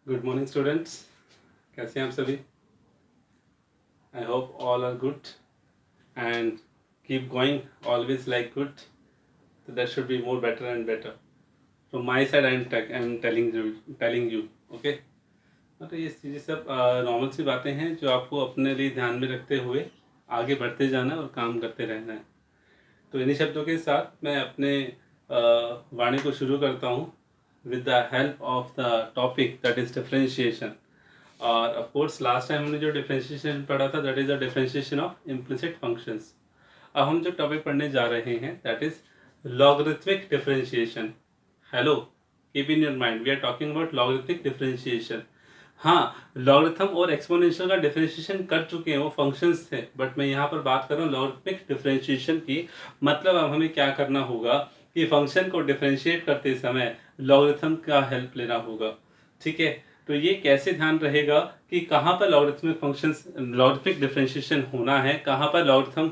Good morning students, कैसे हैं आप सभी? I hope all are good and keep going always like good. So that should be more better and better. From my side, I'm telling you, okay? तो ये सब normal सी बातें हैं जो आपको अपने लिए ध्यान में रखते हुए आगे बढ़ते जाना और काम करते रहना है. तो इन्हीं शब्दों के साथ मैं अपने वाणी को शुरू करता हूँ with the help of the topic that is differentiation. और ऑफ कोर्स लास्ट टाइम हमने जो डिफरेंशिएशन पढ़ा था that is the differentiation of implicit functions. अब हम जो टॉपिक पढ़ने जा रहे हैं that is logarithmic differentiation. Hello, keep in your mind we are talking about logarithmic differentiation. हाँ, लॉगरिथम और एक्सपोनेंशियल का डिफरेंशिएशन कर चुके हैं, वो फंक्शंस थे, बट मैं यहाँ पर बात कर रहा हूँ लॉगरिथमिक डिफरेंशिएशन की. मतलब अब हमें क्या करना होगा कि फंक्शन को डिफरेंशिएट करते समय लॉगरिथम का हेल्प लेना होगा. ठीक है, तो ये कैसे ध्यान रहेगा कि कहाँ पर लॉगरिथमिक फंक्शंस लॉगरिथमिक डिफरेंशिएशन होना है, कहाँ पर लॉगरिथम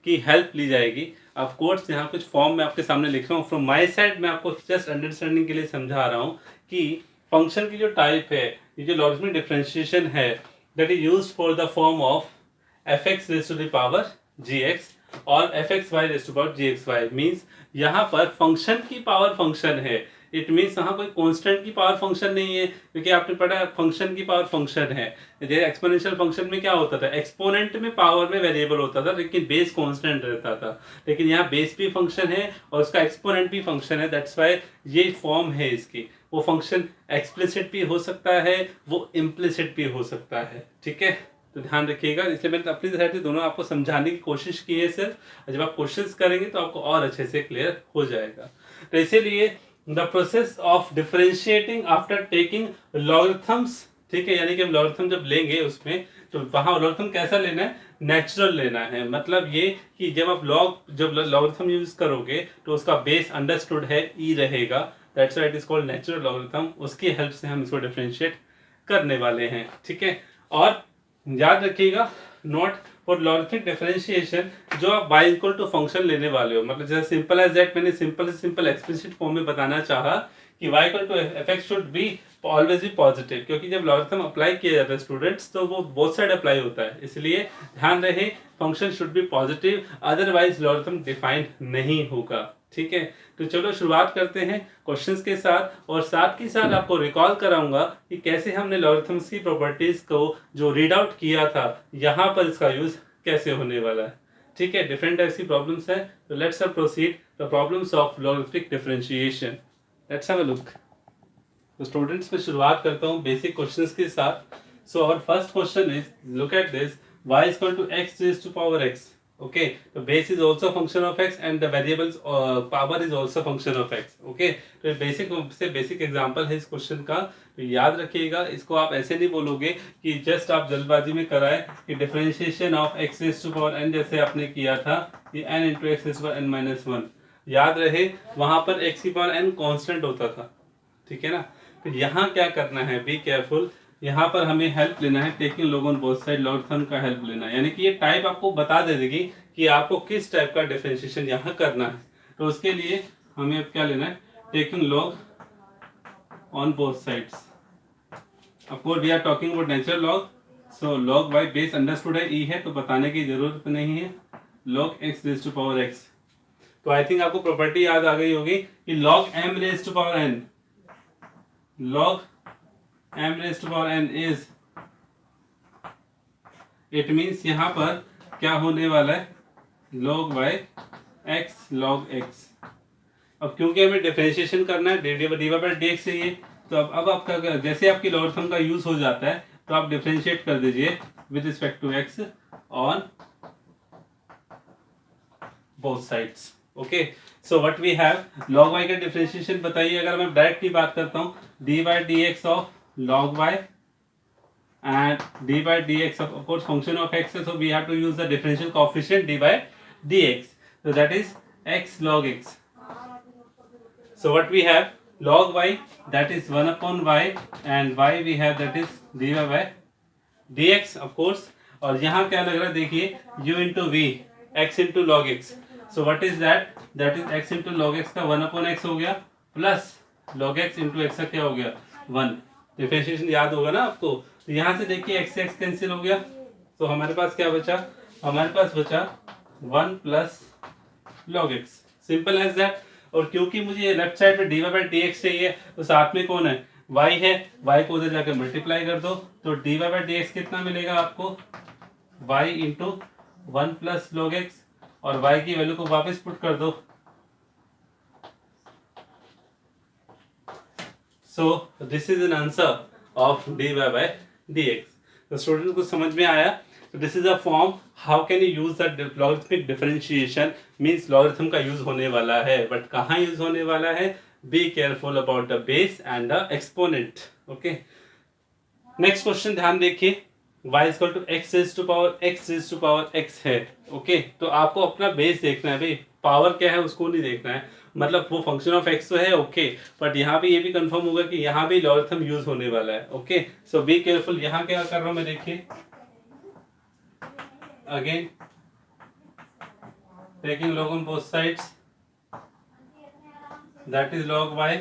की हेल्प ली जाएगी. ऑफ कोर्स यहाँ कुछ फॉर्म मैं आपके सामने लिख रहा हूँ फ्रॉम माय साइड. मैं आपको जस्ट अंडरस्टैंडिंग के लिए समझा रहा हूँ कि फंक्शन की जो टाइप है, ये जो लॉगरिथमिक डिफरेंशिएशन है that is used for the form of fx raise to the power gx और fxy raise to power gxy. Means यहाँ पर फंक्शन की पावर फंक्शन है. इट मीन्स यहाँ कोई कांस्टेंट की पावर फंक्शन नहीं है, क्योंकि आपने पढ़ा है फंक्शन की पावर फंक्शन है. जैसे एक्सपोनेंशियल फंक्शन में क्या होता था, एक्सपोनेंट में पावर में वेरिएबल होता था लेकिन बेस कांस्टेंट रहता था. लेकिन यहाँ बेस भी फंक्शन है और उसका एक्सपोनेंट भी फंक्शन है. दैट्स वाई ये फॉर्म है इसकी. वो फंक्शन एक्सप्लिसिट भी हो सकता है, वो इम्प्लिसिट भी हो सकता है. ठीक है, तो ध्यान रखिएगा. इसलिए मैंने अपनी साइड से दोनों आपको समझाने की कोशिश की है सिर्फ. जब आप कोशिश करेंगे तो आपको और अच्छे से क्लियर हो जाएगा. तो इसीलिए the process of differentiating after taking logarithms. ठीक है, यानी कि हम लॉगरिथम जब लेंगे उसमें तो वहाँ लॉगरिथम कैसा लेना है, नेचुरल लेना है. मतलब ये कि जब आप जब लॉगरिथम यूज करोगे तो उसका बेस अंडरस्टूड है ई रहेगा. That's why it is called natural logarithm. उसकी हेल्प से हम इसको डिफरेंशिएट करने वाले हैं. ठीक है, और याद रखिएगा नोट फॉर लॉगरिथमिक डिफरेंशिएशन जो आप y इक्वल टू फंक्शन लेने वाले हो, मतलब जैसे सिंपल एज दैट मैंने सिंपल से सिंपल एक्सप्लिसिट फॉर्म में बताना चाहा कि y equal to fx should be always भी पॉजिटिव, क्योंकि जब लॉगरिथम अप्लाई किया जाता है स्टूडेंट्स तो वो बोथ साइड अप्लाई होता है. इसलिए ध्यान रहे function should be positive, otherwise logarithm defined नहीं होगा. ठीक है, तो चलो शुरुआत करते हैं क्वेश्चंस के साथ, और साथ ही साथ आपको रिकॉल कराऊंगा कि कैसे हमने लॉगरिथम्स की प्रॉपर्टीज को जो रीड आउट किया था यहाँ पर इसका यूज कैसे होने वाला है. ठीक है, डिफरेंट टाइप्स की प्रॉब्लम्स हैं. तो let's proceed the problems of logarithmic differentiation. Let's have a look. तो स्टूडेंट्स मैं शुरुआत करता हूँ बेसिक क्वेश्चंस के साथ. So our first question is, look at this, y is equal to x raised to power x. Okay, the base is also a function of x and the variables power is also a function of x. Okay, तो basic example है इस question का. तो याद रखिएगा, इसको आप ऐसे नहीं बोलोगे कि जस्ट आप जल्दबाजी में कराए कि differentiation of x raise to power n जैसे आपने किया था कि n into x raise to power n minus one. याद रहे वहां पर x की पावर n कांस्टेंट होता था. ठीक है ना. तो यहाँ क्या करना है, बी केयरफुल. यहाँ पर हमें हेल्प लेना है taking log on both side, logarithm का हेल्प लेना है. यानी कि ये टाइप आपको बता दे देगी कि आपको किस टाइप का डिफरेंशिएशन यहाँ करना है. तो उसके लिए हमें अब क्या लेना है, taking log on both sides. Of course we are talking about natural log. So log by base understood है, ई है, तो बताने की जरूरत नहीं है. Log x raise to power x. तो आई थिंक आपको प्रॉपर्टी याद आ गई होगी कि log m raise to power n, log m raised to power n is, it means यहाँ पर क्या होने वाला है, log y x log x. अब क्योंकि हमें डिफरेंशिएशन करना है, dy बाई dx चाहिए, तो अब आपका जैसे आपकी लॉगरिथम का यूज हो जाता है तो आप डिफरेंशिएट कर दीजिए with respect to x on both sides. Okay, so what we have, log y का डिफरेंशिएशन बताइए. अगर मैं डायरेक्ट की बात करता हूँ, dy dx of log y and dy dx of course function of x, so we have to use the differential coefficient dy dx, so that is x log x. So what we have, log y that is 1 upon y and y we have that is dy by dx of course. और यहाँ क्या लग रहा है देखिए, u into v x into log x. So what is that? That is x into log x का 1 upon x हो गया plus log x into x का क्या हो गया 1. डिफरेंशिएशन याद होगा ना आपको। तो यहाँ से देखिए एक्स से एक्स कैंसिल हो गया, तो हमारे पास क्या बचा, हमारे पास बचा 1 plus log x, simple as that. और क्योंकि मुझे ये लेफ्ट साइड में d Y by D x चाहिए, तो साथ में कौन है, y है, y को उधर जाकर मल्टीप्लाई कर दो, तो d Y by D x कितना मिलेगा आपको, y into 1 plus log x, और y की वैल्यू को वापस पुट कर दो। So this is an answer of d Y by D x. तो स्टूडेंट को समझ में आया। So this is a form how can you use that logarithmic differentiation, means logarithm का यूज होने वाला है, बट कहाँ यूज होने वाला है, be careful about the base and the exponent. Okay, next question ध्यान देखिए, y is to x raise to power x है। ओके, तो आपको अपना बेस देखना है भाई, पावर क्या है उसको नहीं देखना है, मतलब वो फंक्शन ऑफ x तो है ओके, बट यहाँ पे ये भी कंफर्म होगा कि यहाँ भी लॉगरिथम यूज होने वाला है। Okay, so be careful. यहाँ क्या कर रहा हूँ मैं, देखिए again taking log on both sides, that is log y।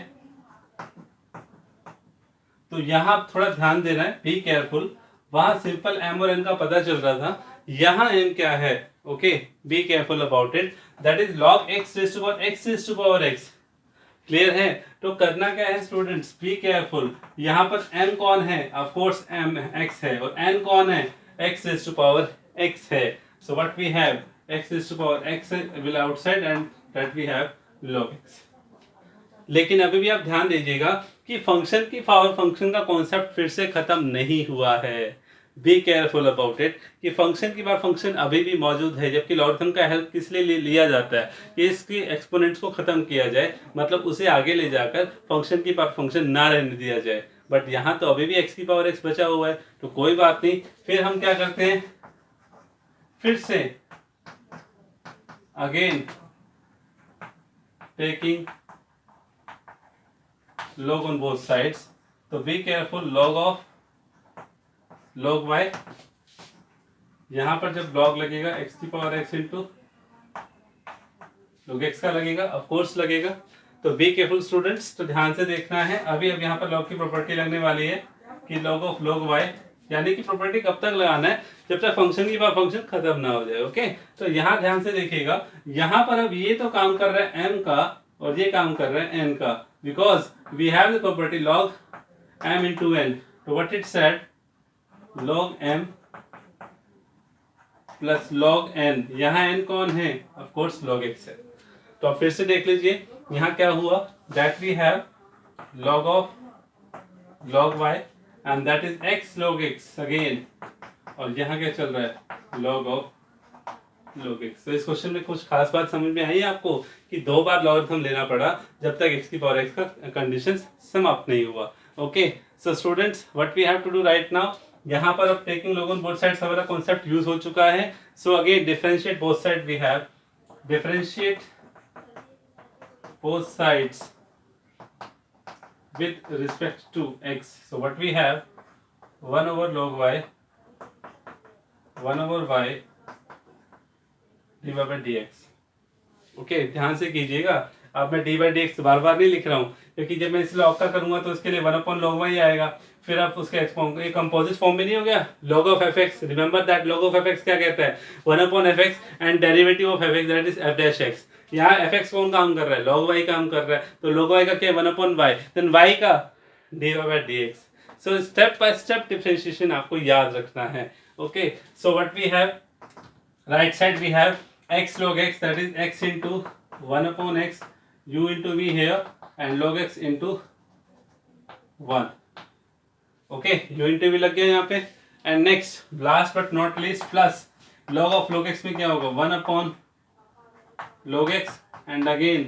तो यहाँ थोड़ा ध्यान देना है, बी केयरफुल। वहां सिंपल m और n का पता चल रहा था, यहाँ m क्या है, okay, be careful about it, that is log x raise to power x। Clear है। तो करना क्या है स्टूडेंट्स, बी केयरफुल। यहाँ पर m कौन है, ऑफ कोर्स m x है, और n कौन है, x raise to power x है। So what we have, x raised to power x will outside and that we have log x। लेकिन अभी भी आप ध्यान दीजिएगा कि फंक्शन की पावर फंक्शन का कॉन्सेप्ट फिर से खत्म नहीं हुआ है। बी केयरफुल अबाउट इट कि फंक्शन की पावर फंक्शन अभी भी मौजूद है, जबकि लॉगरिथम का हेल्प किस लिए लिया जाता है कि इसकी एक्सपोनेंट्स को खत्म किया जाए, मतलब उसे आगे ले जाकर फंक्शन की पावर फंक्शन ना रहने दिया जाए। बट यहाँ तो अभी भी एक्स की पावर एक्स बचा हुआ है, तो कोई बात नहीं। फिर हम क्या करते हैं, फिर से again taking log on both sides, तो be careful, log of log y, यहां पर जब log लगेगा x की power x into log x का लगेगा, ऑफ कोर्स लगेगा। तो बी केयरफुल स्टूडेंट्स, तो ध्यान से देखना है। अभी अब यहाँ पर log की प्रॉपर्टी लगने वाली है कि log ऑफ log y, यानी कि प्रॉपर्टी कब तक लगाना है, जब तक फंक्शन की पावर फंक्शन खत्म ना हो जाए। ओके, तो यहाँ ध्यान से देखिएगा, यहाँ पर अब ये तो काम कर रहा है m का और ये काम कर रहा है n का, because we have the property log m into n। तो what it said, log m plus log n, यहाँ n कौन है, ऑफ कोर्स log x है। तो आप फिर से देख लीजिए, यहाँ क्या हुआ, that we have log of log y and that is x log x again, और यहाँ क्या चल रहा है, log ऑफ log x। तो इस क्वेश्चन में कुछ खास बात समझ में आई आपको कि दो बार लॉगरिथम लेना पड़ा जब तक x की पावर x का कंडीशन समाप्त नहीं हुआ। Okay, so students what we have to do right now, यहाँ पर अब taking log on both sides वाला कॉन्सेप्ट यूज हो चुका है। So again differentiate both side, we have differentiate both sides with respect to x। So what we have, 1 over log y, 1 over y dy by dx। Okay, ध्यान से कीजिएगा, अब मैं D by D x बार बार नहीं लिख रहा हूँ, क्योंकि जब मैं इस लॉग का करूंगा तो इसके लिए 1 अपॉन log y आएगा, फिर आप उसके ये कंपोजिट फॉर्म में नहीं हो गया, log of F x. Remember that log of F x क्या कहता है, 1 upon F x and derivative of F x that is F dash x. यहाँ एफ एक्स कौन काम कर रहा है, log y काम कर रहा है, तो log y का क्या, 1 अपॉन y, देन y का d by D x. So step by step differentiation आपको याद रखना है। Okay, so what we have, right side we have x log x, that is x into 1 upon x, u into v here and log x into 1। Okay, u into v लग गया यहाँ पे। And next last but not least plus log of log x में क्या होगा, 1 upon log x and again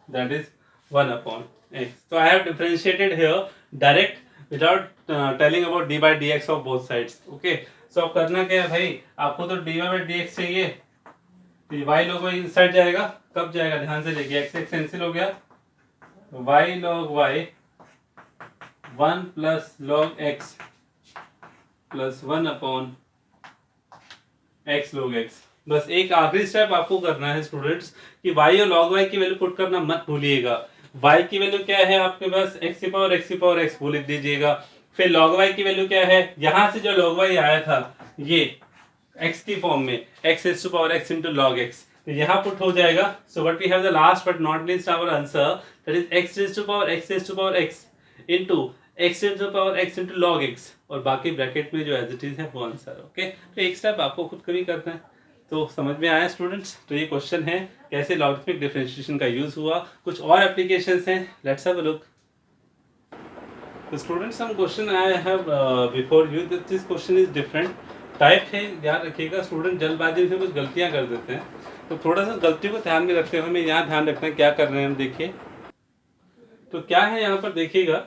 that is 1 upon x। So I have differentiated here direct without telling about d by dx of both sides। Okay, so अब करना क्या है भाई, आपको तो dy by dx चाहिए, तो y log y इस साइड जाएगा, कब जाएगा ध्यान से देखिए, x x कैंसिल हो गया, y log y 1 plus log x plus 1 upon x log x। बस एक आखिरी स्टेप आपको करना है स्टूडेंट्स कि y और log y की वैल्यू पुट करना मत भूलिएगा। y की वैल्यू क्या है आपके पास, x की पावर x भूल लिख दीजिएगा, फिर log y की वैल्यू क्या है, यहां से जो log y आया था ये x की फॉर्म में x raised to power x into log x, तो यहाँ पुट हो जाएगा. So what we have the last but not least our answer, that is x raised to power x into x raised to power x into log x, और बाकी bracket में जो as it is है वो answer. Okay, तो एक step आपको खुद कभी करना है. तो समझ में आया स्टूडेंट्स? तो ये क्वेश्चन है कैसे लॉगरिथमिक डिफरेंशिएशन का यूज हुआ. कुछ और एप्लीकेशंस हैं, लेट्स हैव अ लुक. तो students some question I have before you, that this question is different type है. ध्यान रखिएगा स्टूडेंट, जल्दबाजी से कुछ गलतियां कर देते हैं, तो थोड़ा सा गलतियों को ध्यान में रखते हुए हमें यहाँ ध्यान रखना है क्या कर रहे हैं हम. देखिए तो क्या है यहाँ पर, देखिएगा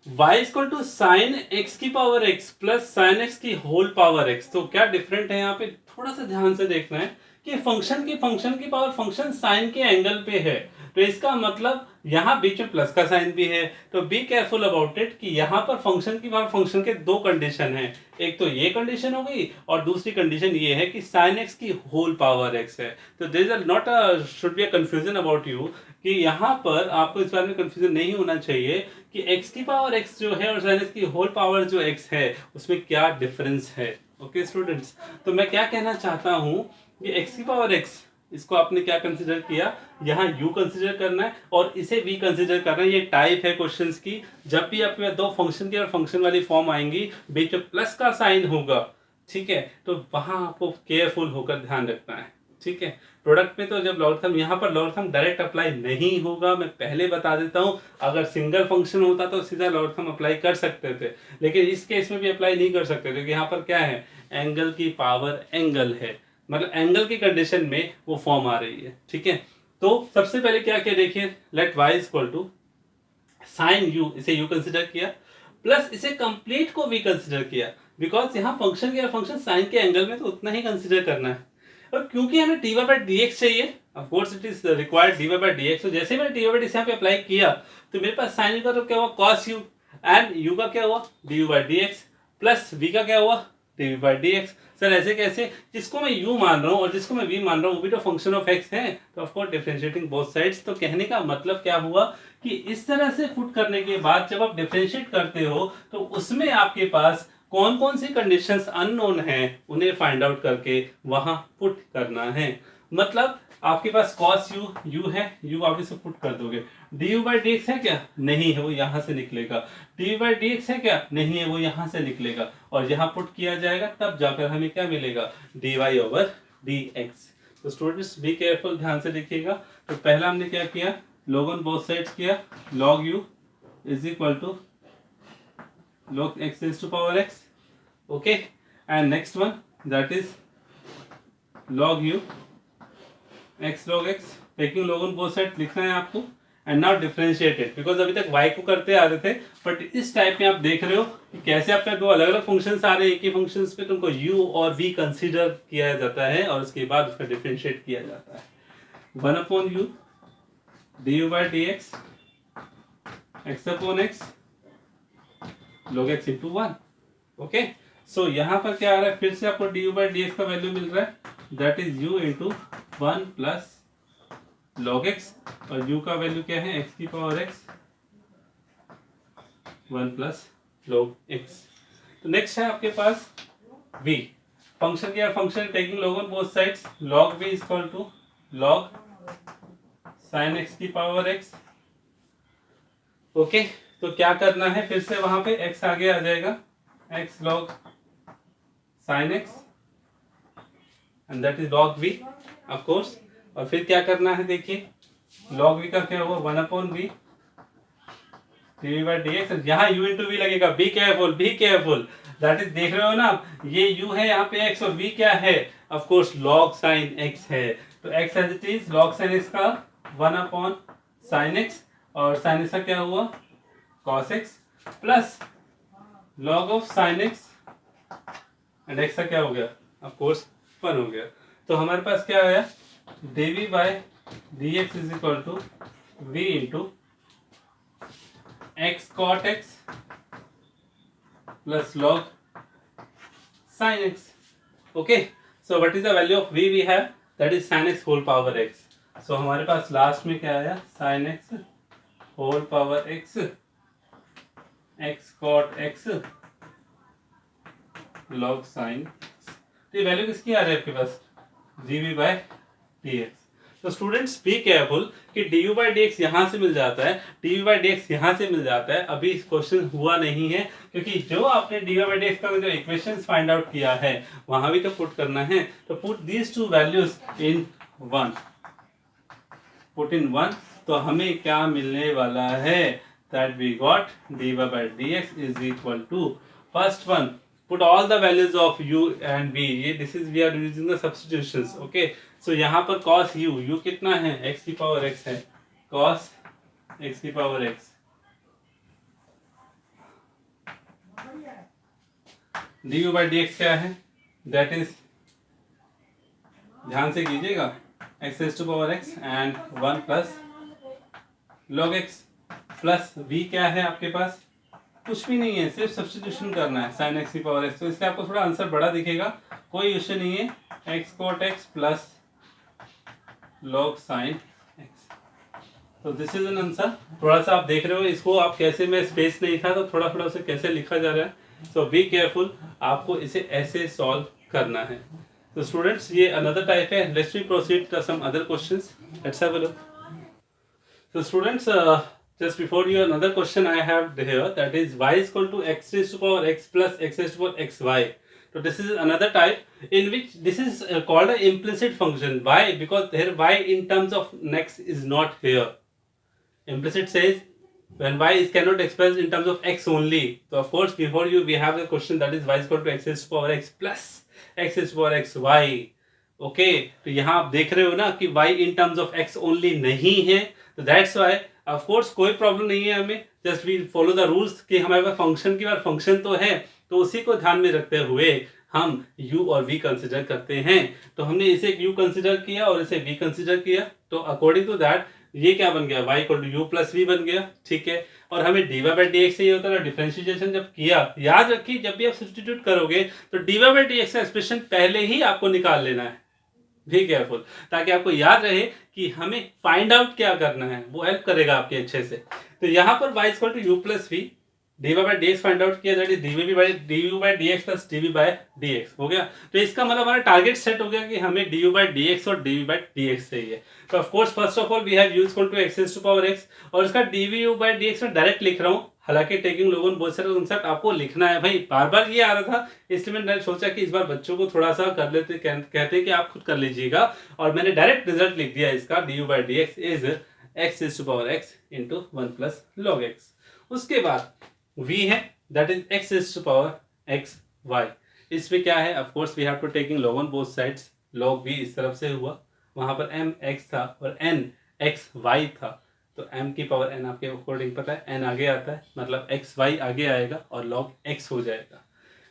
y equal to sine x की power x plus sine x की होल पावर x. तो क्या डिफरेंट है यहाँ पे, थोड़ा सा ध्यान से देखना है कि फंक्शन की पावर फंक्शन साइन के एंगल पे है, तो इसका मतलब यहाँ बीच में प्लस का साइन भी है. तो बी केयरफुल अबाउट इट कि यहाँ पर फंक्शन की पावर फंक्शन के दो कंडीशन है. एक तो ये कंडीशन हो गई और दूसरी कंडीशन ये है कि साइन एक्स की होल पावर एक्स है. तो there is not should be a confusion about you कि यहाँ पर आपको इस बारे में कंफ्यूजन नहीं होना चाहिए कि x की पावर x जो है और साइन एक्स की होल पावर जो x है उसमें क्या डिफरेंस है. ओके स्टूडेंट्स, तो मैं क्या कहना चाहता हूँ कि x की पावर x, इसको आपने क्या कंसीडर किया, यहाँ u कंसीडर करना है और इसे v कंसीडर करना है. ये टाइप है क्वेश्चंस की, जब भी आपके दो फंक्शन की और फंक्शन वाली फॉर्म आएंगी बीच में प्लस का साइन होगा, ठीक है, तो वहां आपको केयरफुल होकर ध्यान रखना है. ठीक है, प्रोडक्ट में तो जब लॉगरिथम, यहाँ पर लॉगरिथम डायरेक्ट अप्लाई नहीं होगा, मैं पहले बता देता हूँ. अगर सिंगल फंक्शन होता तो सीधा लॉगरिथम अप्लाई कर सकते थे, लेकिन इस केस में भी अप्लाई नहीं कर सकते क्योंकि यहाँ पर क्या है, एंगल की पावर एंगल है, मतलब एंगल की कंडीशन में वो फॉर्म आ रही है. ठीक है, तो सबसे पहले क्या किया देखिए, let y equal to sine u, इसे u कंसिडर किया प्लस इसे कंप्लीट को v कंसिडर किया, बिकॉज यहाँ फंक्शन के फंक्शन साइन के एंगल में तो उतना ही कंसिडर करना है. और क्योंकि हमें dy बाई dx चाहिए, of course it is required dy by dx, तो जैसे मैंने dy बाई dx यहाँ पे अप्लाई किया तो मेरे पास साइन का तो क्या हुआ cos u, एंड u का क्या हुआ du by dx, plus v का क्या हुआ dv बाई dx. सर ऐसे कैसे, जिसको मैं u मान रहा हूँ और जिसको मैं v मान रहा हूँ वो भी तो फंक्शन ऑफ x है, तो of course differentiating both sides. तो कहने का मतलब क्या हुआ कि इस तरह से पुट करने के बाद जब आप डिफरेंशिएट करते हो तो उसमें आपके पास कौन कौन सी कंडीशंस अननोन हैं उन्हें फाइंड आउट करके वहां पुट करना है. मतलब आपके पास cos u है, u आप इसे पुट कर दोगे. du बाई dx है क्या, नहीं है, वो यहां से निकलेगा. dv बाई dx है क्या, नहीं है, वो यहां से निकलेगा, और यहां पुट किया जाएगा तब जाकर हमें क्या मिलेगा, dy ओवर dx. तो स्टूडेंट्स बी केयरफुल, ध्यान से देखिएगा. तो पहला हमने क्या किया, log ऑन बोथ साइड्स किया, log u is equal to log x raised to power x. Okay, and next one that is log u x log x, taking log on both sides लिखना है आपको. And now differentiate it, because अभी तक y को करते आ रहे थे, but इस टाइप में आप देख रहे हो कि कैसे आपके दो अलग अलग फंक्शंस आ रहे हैं, एक ही फंक्शंस पे तुमको u और v कंसीडर किया जाता है और उसके बाद उसका डिफरेंशिएट किया जाता है. 1 upon u du by dx x upon x log x into 1. Okay, so यहाँ पर क्या आ रहा है, फिर से आपको du बाई dx का वैल्यू मिल रहा है, that is u into 1 plus log x, और u का वैल्यू क्या है, x की power x 1 plus log x. तो नेक्स्ट है आपके पास v, फंक्शन क्या, function taking log on both sides, log v is equal to log sin x की पावर x. ओके, तो क्या करना है, फिर से वहां पे x आगे आ जाएगा, x log sin x and that is log v of course. और फिर क्या करना है देखिए, log v का क्या हुआ 1 upon v dv by dx, यहाँ u इंटू v लगेगा. बी केयरफुल, दैट इज देख रहे हो ना, ये u है यहाँ पे x और v क्या है, of course log sin x है. तो x as it is log sin x का 1 अपॉन sin x, और sin x का क्या हुआ cos x, plus log of sin x and x का क्या हो गया, ऑफ कोर्स 1 हो गया. तो हमारे पास क्या आया, dv by dx is equal to v into x cot x plus log sin x. Okay, so what is the value of v we have, that is sin x whole power x. सो हमारे पास लास्ट में क्या आया, sin x whole power x x cot x log sine. तो ये value किसकी आ रही है आपके पास, dv बाय dx। तो स्टूडेंट्स बी केयरफुल कि du बाई डी एक्स यहाँ से मिल जाता है, dv बाई डी एक्स यहाँ से मिल जाता है। अभी क्वेश्चन हुआ नहीं है क्योंकि जो आपने dy बाई डी एक्स का जो इक्वेशंस फाइंड आउट किया है वहां भी तो पुट करना है। तो put these two values in one, put in one. तो हमें क्या मिलने वाला है, that we got dy by D x is equal to first one, put all the values of u and v, ये this is we are using the substitutions, okay। so यहाँ पर cos u कितना है, x की power x है, cos x की power x, du by dx क्या है, that is, ध्यान से कीजिएगा, x raised to power x and 1 plus log x plus v क्या है आपके पास, कुछ भी नहीं है, सिर्फ सब्स्टिट्यूशन करना है, साइन एक्स की पावर एक्स। तो इससे आपको थोड़ा आंसर बड़ा दिखेगा, कोई इश्यू नहीं है, x cot x plus log sine x. तो दिस इज एन आंसर। थोड़ा सा आप देख रहे हो इसको, आप कैसे, में स्पेस नहीं था तो थोड़ा थोड़ा उसे कैसे लिखा जा रहा है। सो बी केयरफुल, आपको इसे ऐसे सॉल्व करना है। तो स्टूडेंट्स ये अनदर टाइप है। Let's we proceed to some other questions, let's have a look. So students, just before you, another question I have here, that is y is equal to x raised to power x plus x raised to power xy. So this is another type in which this is called an implicit function. Why? Because here y in terms of x is not here. Implicit says when y is cannot expressed in terms of x only. So of course before you we have the question that is y is equal to x raised to power x plus x raised to power xy. Okay तो यहाँ आप देख रहे हो ना कि y in terms of x only नहीं है, तो दैट्स व्हाई ऑफ कोर्स कोई प्रॉब्लम नहीं है हमें, just we follow the rules कि हमारे पास फंक्शन की बार फंक्शन तो है, तो उसी को ध्यान में रखते हुए हम u और v कंसिडर करते हैं। तो हमने इसे u कंसिडर किया और इसे v कंसिडर किया, तो अकॉर्डिंग टू दैट ये क्या बन गया, y equal to u plus v बन गया, ठीक है। और हमें dy बाई डी एक्स ये होता है डिफरेंशिएशन जब किया, याद रखिए जब भी आप सब्स्टिट्यूट करोगे तो dy बाई डी एक्स का एक्सप्रेशन पहले ही आपको निकाल लेना है, बी केयरफुल, ताकि आपको याद रहे कि हमें फाइंड आउट क्या करना है, वो हेल्प करेगा आपके अच्छे से। तो यहाँ पर y equal to U plus V, D Y by D X find out किया, that is D you by D X plus D V by D X हो गया। तो इसका मतलब हमारा टारगेट सेट हो गया कि हमें D you by D X और D V by D x चाहिए। तो of course first of all we have U equal to X raised to power X, और इसका D V U by D X में direct लिख रहा हूँ, हालांकि टेकिंग लोगों ने बहुत सारे कॉन्सेप्ट आपको लिखना है भाई, बार बार ये आ रहा था, इसलिए मैंने सोचा कि इस बार बच्चों को थोड़ा सा कर लेते, कहते हैं कि आप खुद कर लीजिएगा, और मैंने डायरेक्ट रिजल्ट लिख दिया इसका, d you by D x is x raised to power x into 1 plus log x. उसके बाद v है, that is x raised to power x y. इसमें क्या है, of course we have to taking log on both sides, log v इस तरफ से हुआ, वहां पर m x था और n x y था, तो m की पावर n आपके अकॉर्डिंग पता है n आगे आता है, मतलब x y आगे आएगा और log x हो जाएगा।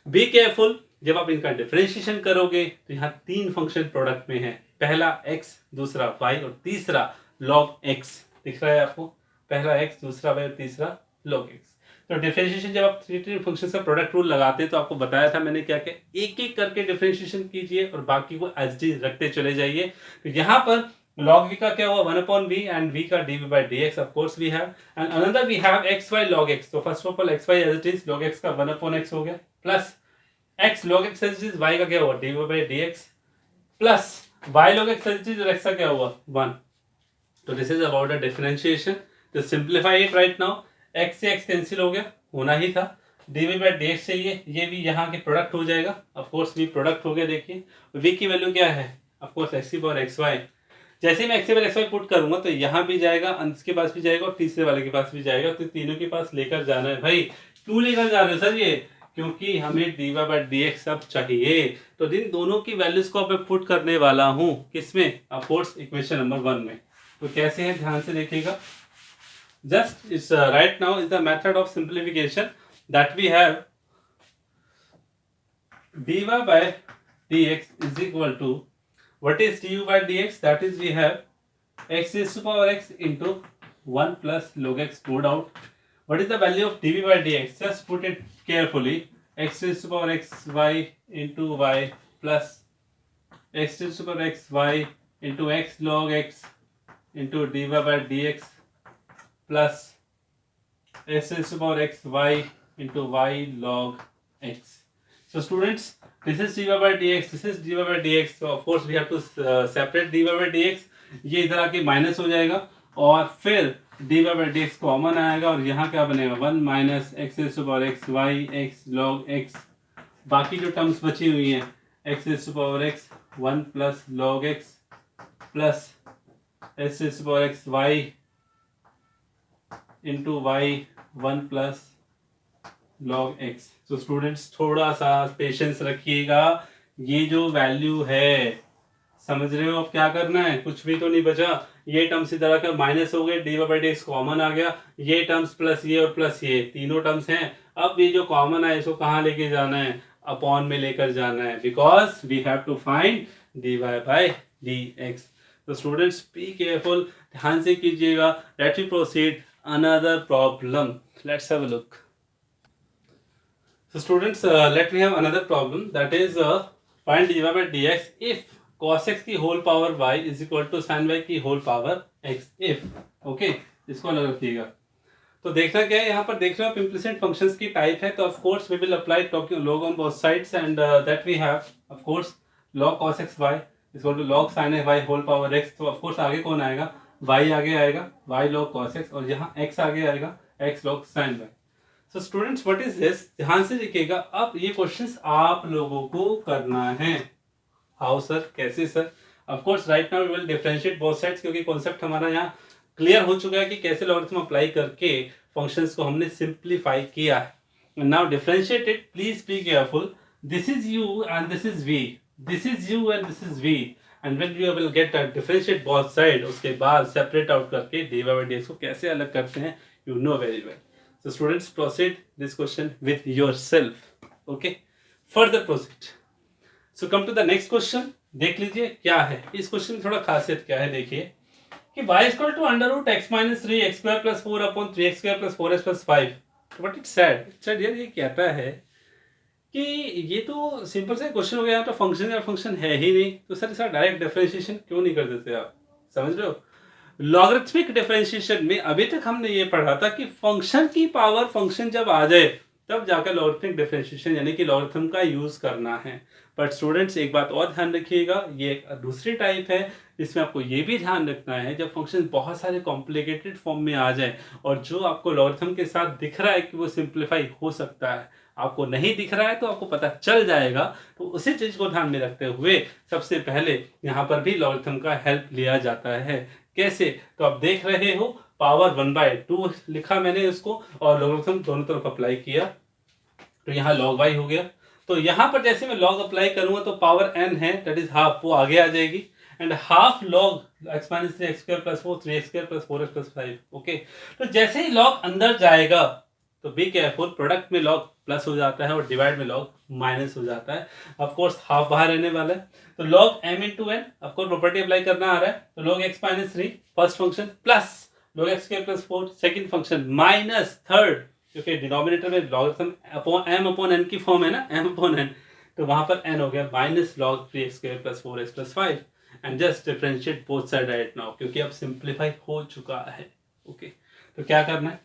बी केयरफुल, जब आप इनका डिफरेंशिएशन करोगे तो यहाँ तीन फंक्शन प्रोडक्ट में है, पहला x, दूसरा y और तीसरा log x। दिख रहा है आपको, पहला x, दूसरा y और तीसरा log x। तो डिफरेंशिएशन जब आप थ्री फंक्शन का प्रोडक्ट रूल लगाते हैं तो आपको बताया था मैंने क्या क्या, एक एक करके डिफरेंशिएशन कीजिए और बाकी को एज डी रखते चले जाइए। तो यहाँ पर log v का क्या हुआ, 1 upon v and v का dv by dx, of course we have, and another we have xy log x। तो first of all xy as it is, log x का 1 upon x हो गया, plus x log x as it is, y का क्या हुआ dv by dx, plus y log x as it is और x का क्या हुआ 1। तो this is about the differentiation. तो simplify it right now, x से x कैंसिल हो गया, होना ही था, dv by dx चाहिए, ये भी यहाँ के प्रोडक्ट हो जाएगा, ऑफ कोर्स v प्रोडक्ट हो गया। देखिए v की वैल्यू क्या है, ऑफ कोर्स x की पावर xy, जैसे मैं एक्स एक्स वाई पुट करूंगा तो यहाँ भी जाएगा, अंश के पास भी जाएगा और तीसरे वाले के पास भी जाएगा, तो तीनों के पास लेकर जाना है भाई। क्यों लेकर जा रहे हो सर ये, क्योंकि हमें d Y by D x अब चाहिए, तो इन दोनों की वैल्यूज को मैं पुट करने वाला हूँ किसमें, ऑफ कोर्स इक्वेशन नंबर 1 में। तो कैसे है ध्यान से देखिएगा, just it's right now is the method of simplification that we have, d Y by D x is equal to, what is du by dx, that is we have x raised to power x into 1 plus log x, no doubt. What is the value of dv by dx, just put it carefully, x raised to power x y into y plus x raised to power x y into x log x into dy by dx plus x raised to power x y into y log x. So students, this is dy by dx, this is dy by dx. So of course we have to separate dy by dx. ये इधर आके minus हो जाएगा और फिर dy by dx common आएगा और यहाँ क्या बनेगा 1 minus x raise to power x y x log x. बाकी जो टर्म्स बची हुई हैं x raise to power x 1 plus log x plus x raise to power x y into y 1 plus log x. तो students थोड़ा सा patience रखिएगा. ये जो वैल्यू है समझ रहे हो अब क्या करना है, कुछ भी तो नहीं बचा. ये टर्म्स इधर आकर माइनस हो गए, D by D X common आ गया, ये टर्म्स प्लस ये और प्लस ये तीनों टर्म्स हैं. अब ये जो कॉमन है इसको कहाँ लेके जाना है, अपॉन में लेकर जाना है, because we have to find d Y by D x. तो स्टूडेंट्स बी केयरफुल, ध्यान से कीजिएगा. Let we proceed another problem. Let's have a look. So students, let me have another problem, that is find dy by dx if cos x की whole power y is equal to sin y की whole power x. if okay, इसको अलग रखिएगा. तो देखना क्या है यहाँ पर, देख रहे हो आप implicit functions की टाइप है. तो of course we will apply log on both sides and that we have of course log cos x y is equal to log sin y whole power x. तो of course आगे कौन आएगा, y आगे आएगा, y log cos x और यहाँ x आगे आएगा, x log sin y. So students what is this, ध्यान से देखिएगा. अब ये क्वेश्चंस आप लोगों को करना है. हाउ सर, कैसे sir? Of course right now we will differentiate both sides, क्योंकि कॉन्सेप्ट हमारा यहाँ क्लियर हो चुका है कि कैसे लॉगरिथम अप्लाई करके फंक्शंस को हमने सिंप्लीफाई किया है. Now differentiate it, please be careful. This is u and this is v, this is u and this is v, and when you will get differentiate both side, उसके बाद separate out करके d by D x को कैसे अलग करते हैं you know very well. So students, proceed this question with yourself. Okay, further proceed. So come to the next question. देख लीजिए क्या है इस क्वेश्चन में, थोड़ा खासियत क्या है देखिए कि y equal to under root x minus 3 x square plus 4 upon 3 x square plus 4 x plus 5. But it's sad यार, ये कहता है कि ये तो सिंपल सा क्वेश्चन हो गया, तो फंक्शन या फंक्शन है ही नहीं, तो सर इसका डायरेक्ट डिफरेंशिएशन क्यों नहीं कर देते आप? समझ रहे हो, लॉगरिथमिक डिफरेंशिएशन में अभी तक हमने ये पढ़ा था कि फंक्शन की पावर फंक्शन जब आ जाए तब जाकर लॉगरिथमिक डिफरेंशिएशन यानी कि लॉगरिथम का यूज करना है. बट स्टूडेंट्स एक बात और ध्यान रखिएगा, ये एक दूसरी टाइप है. इसमें आपको ये भी ध्यान रखना है जब फंक्शन बहुत सारे कॉम्प्लिकेटेड फॉर्म में आ जाए और जो आपको लॉगरिथम के साथ दिख रहा है कि वो सिंप्लीफाई हो सकता है, आपको नहीं दिख रहा है तो आपको पता चल जाएगा. तो उसी चीज को ध्यान में रखते हुए सबसे पहले यहाँ पर भी लॉगरिथम का हेल्प लिया जाता है. कैसे, तो आप देख रहे हो पावर 1/2 लिखा मैंने इसको और लॉगरिथम दोनों तरफ अप्लाई किया, तो यहाँ log y हो गया. तो यहाँ पर जैसे मैं log अप्लाई करूंगा तो पावर n है, दैट इज हाफ, वो आगे आ जाएगी. And half log x minus 3 x square plus 4 3x square plus 4x plus 5. Okay, तो जैसे ही log अंदर जाएगा तो बी केयरफुल, प्रोडक्ट में log प्लस हो जाता है और डिवाइड में log माइनस हो जाता है. ऑफ कोर्स हाफ बाहर रहने वाला है, तो log m into n, of course property apply करना आ रहा है, तो log x minus 3 first function plus log x square plus 4 second function minus third, क्योंकि डिनोमिनेटर में लॉगरिथम m अपॉन n की फॉर्म है ना, m अपॉन n, तो वहां पर n हो गया minus log 3x square plus 4x plus 5. And just differentiate both side right now, क्योंकि अब सिंप्लीफाई हो चुका है. ओके, तो क्या करना है,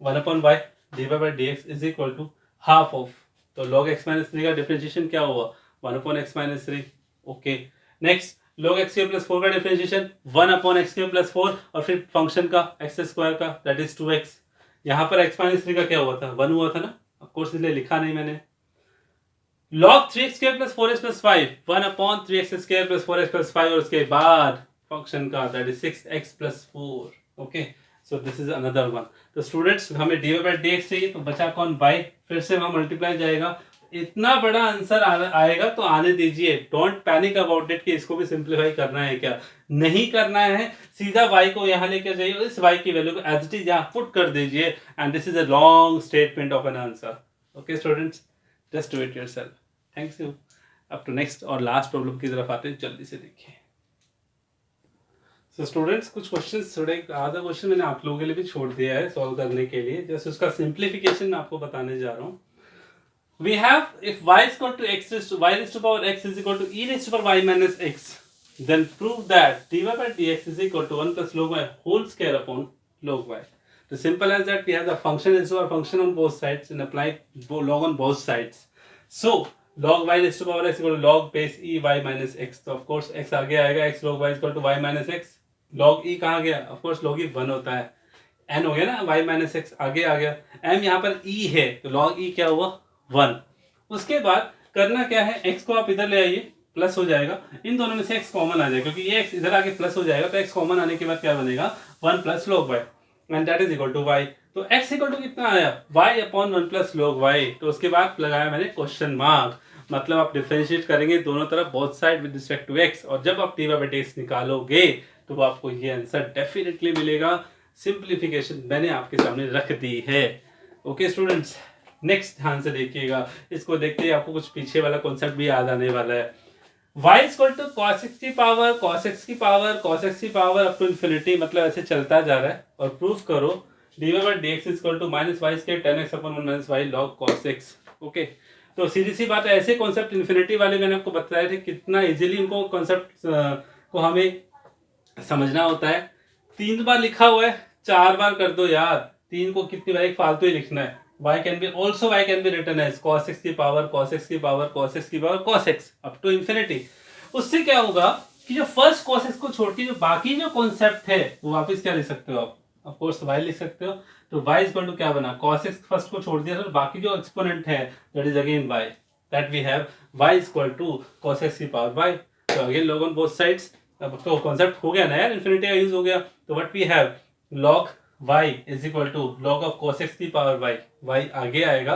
1 upon y d by D x is equal to half of, तो log x माइनस 3 का डिफरेंशिएशन क्या हुआ 1 upon x minus 3. Okay, next log x square plus 4 का differentiation 1 upon x square plus 4 और फिर फंक्शन का x स्क्वायर का that is 2x. यहाँ पर x माइनस 3 का क्या हुआ था 1 हुआ था ना, ऑफ कोर्स इसलिए लिखा नहीं मैंने. log 3x square plus 4x plus 5 1 upon 3x square plus 4x plus 5 और उसके बाद फंक्शन का that is 6x plus 4. Okay, so this is another one. तो स्टूडेंट्स हमें डी बाई डी एक्स चाहिए, तो बचा कौन y, फिर से वहां मल्टीप्लाई जाएगा. इतना बड़ा आंसर आएगा तो आने दीजिए, डोंट पैनिक अबाउट इट कि इसको भी सिंप्लीफाई करना है, क्या नहीं करना है. सीधा y को यहाँ लेकर जाइए, इस y की वैल्यू को एज इट इज यहाँ पुट कर दीजिए, and this is a long statement of an answer. Okay students, just do it yourself. Thanks you. अब टू नेक्स्ट और लास्ट प्रॉब्लम की तरफ आते हैं, जल्दी से देखिए. सो स्टूडेंट्स कुछ क्वेश्चंस, थोड़े आधा क्वेश्चन मैंने आप लोगों के लिए भी छोड़ दिया है सॉल्व करने के लिए, जैसे उसका सिंप्लीफिकेशन मैं आपको बताने जा रहा हूँ. We have, if y is equal to x raised to y raised to power x is equal to e raised to power y minus x, then prove that dy by dx is equal to 1 plus log y whole square upon log y. So simple as that, we have the function is our function on both sides and apply log on both sides. So log y raised to power x equal to log base e y minus x. तो of course x आगे आएगा, x log y equal to y minus x. log e कहाँ गया? of course log e 1 होता है, n हो गया ना, y minus x आगे आ गया, m यहाँ पर e है तो log e क्या हुआ? 1. उसके बाद करना क्या है, x को आप इधर ले आइए, प्लस हो जाएगा, इन दोनों में से x कॉमन आ जाएगा, क्योंकि ये x इधर आके प्लस हो जाएगा तो x कॉमन आने के बाद क्या बनेगा? 1 plus log y and that is equal to y. तो x इक्वल टू कितना आया? y upon 1 plus log y. तो उसके बाद लगाया मैंने क्वेश्चन मार्क, मतलब आप डिफरेंशिएट करेंगे दोनों तरफ both side with respect to x, और जब आप dy/dx निकालोगे तो आपको ये आंसर डेफिनेटली मिलेगा. सिंप्लीफिकेशन मैंने आपके सामने रख दी है. ओके स्टूडेंट्स, नेक्स्ट ध्यान से देखिएगा, इसको देखते ही आपको कुछ पीछे वाला कॉन्सेप्ट भी याद आने वाला है. y equal to cos x की पावर cos x की पावर cos x की पावर अप टू इन्फिनिटी, मतलब ऐसे चलता जा रहा है, और प्रूफ करो dy/dx equal to minus y square tan x upon 1 minus y log cos x. Okay, तो सीधी सी बात है, ऐसे कॉन्सेप्ट इन्फिनिटी वाले मैंने आपको बताए थे कितना इजीली इनको कॉन्सेप्ट को हमें समझना होता है. 3 बार लिखा हुआ है, 4 बार कर दो यार, 3 को कितनी बार एक फालतू ही लिखना है. y can be written as cos x की पावर cos x की पावर cos x की power cos x up to infinity. उससे क्या होगा कि जो फर्स्ट cos x को छोड़ के जो बाकी जो कॉन्सेप्ट है वो वापस क्या लिख सकते हो आप? ऑफ कोर्स y लिख सकते हो. तो y इक्वल टू क्या बना? cos x फर्स्ट को छोड़ दिया तो बाकी जो एक्सपोनेंट है that is again y, that we have y equal to cos x की पावर y. तो again log on both sides. अब तो कॉन्सेप्ट हो गया ना यार, इंफिनिटी का यूज हो गया. तो what we have log y is equal to log of cos x की पावर y. y आगे आएगा,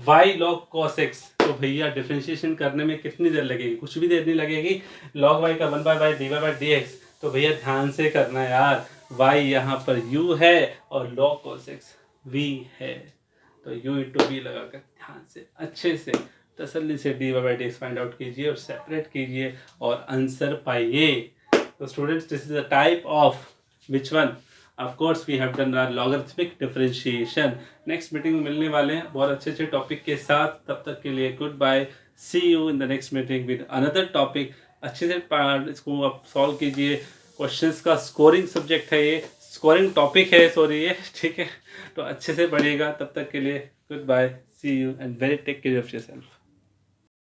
y log cos x. तो भैया डिफरेंशिएशन करने में कितनी देर लगेगी? कुछ भी देर नहीं लगेगी. log y का 1/y dy/dx. तो भैया ध्यान से करना यार, y यहाँ पर u है और log cos x v है, तो u इंटू v लगाकर ध्यान से अच्छे से तसल्ली से dy/dx फाइंड आउट कीजिए और सेपरेट कीजिए और आंसर पाइए. तो students, this is the type of which one? Of course we have done our logarithmic differentiation. Next meeting में मिलने वाले हैं बहुत अच्छे अच्छे टॉपिक के साथ. तब तक के लिए good bye, see you in the next meeting with another topic. अच्छे से इसको आप सॉल्व कीजिए. क्वेश्चंस का स्कोरिंग सब्जेक्ट है, ये स्कोरिंग टॉपिक है, सॉरी ये, ठीक है. तो अच्छे से पढ़िएगा. तब तक के लिए good bye, see you and very take care of yourself.